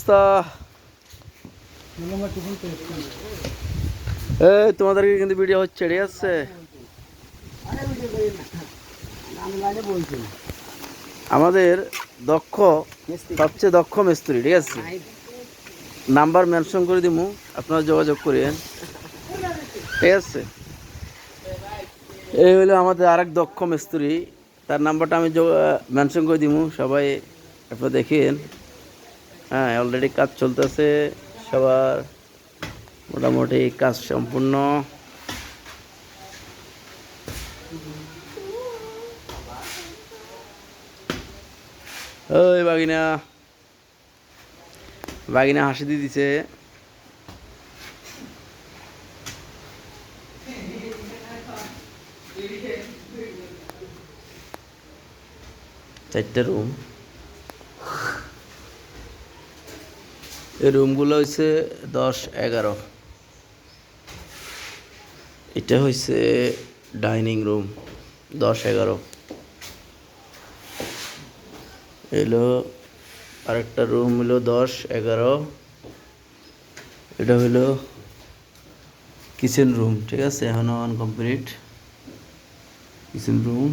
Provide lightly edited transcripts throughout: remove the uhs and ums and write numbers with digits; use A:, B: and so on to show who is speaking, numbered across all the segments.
A: অবস্থা? এই তোমাদেরকে কিন্তু ভিডিও হচ্ছে, ঠিক আছে? আমাদের দক্ষ, সবচেয়ে দক্ষ মিস্ত্রি, ঠিক আছে? নাম্বার মেনশন করে দিমু, আপনারা যোগাযোগ করেন, ঠিক আছে? এই হলো আমাদের আরেক দক্ষ মিস্ত্রি, তার নাম্বারটা আমি মেনশন করে দিমু, সবাই আপনারা দেখেন। হ্যাঁ, অলরেডি কাজ চলতেছে, সবার মোটামুটি কাজ সম্পূর্ণ। ওই বাগিনা বাগিনা হাসি দিয়ে দিছে। চারটে রুম, এই রুমগুলো হচ্ছে 10-11। এটা হচ্ছে ডাইনিং রুম, 10-11 এলো। আরেকটা রুম হলো 10-11। এটা হলো কিচেন রুম, ঠিক আছে? এখনো আনকমপ্লিট কিচেন রুম।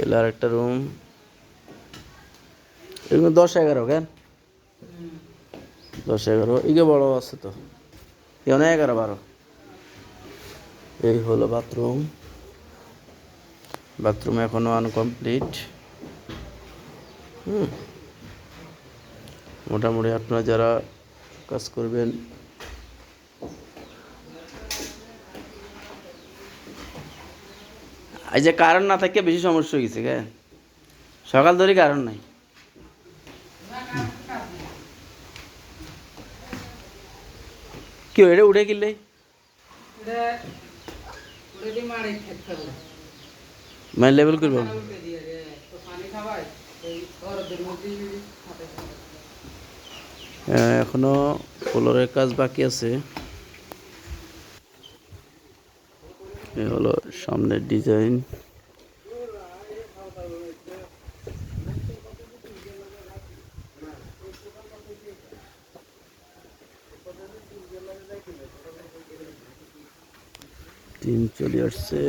A: এলো আরেকটা রুম, এগুলো 10-11 কেন? 10-11 ইগে বড় আছে তো, এখানে 11-12। এই হলো বাথরুম, বাথরুম এখনো আনকমপ্লিট। মোটামুটি আপনারা যারা কাজ করবেন, এই যে কারণ না থাকে বেশি সমস্যা হয়ে গেছে, সকাল ধরে কারণ নাই। কি এটা উঠে কিনলে মাইল লেভেল করব। এখনো ফ্লোরের কাজ বাকি আছে। এ হলো সামনের ডিজাইন। টিন চলে আসছে।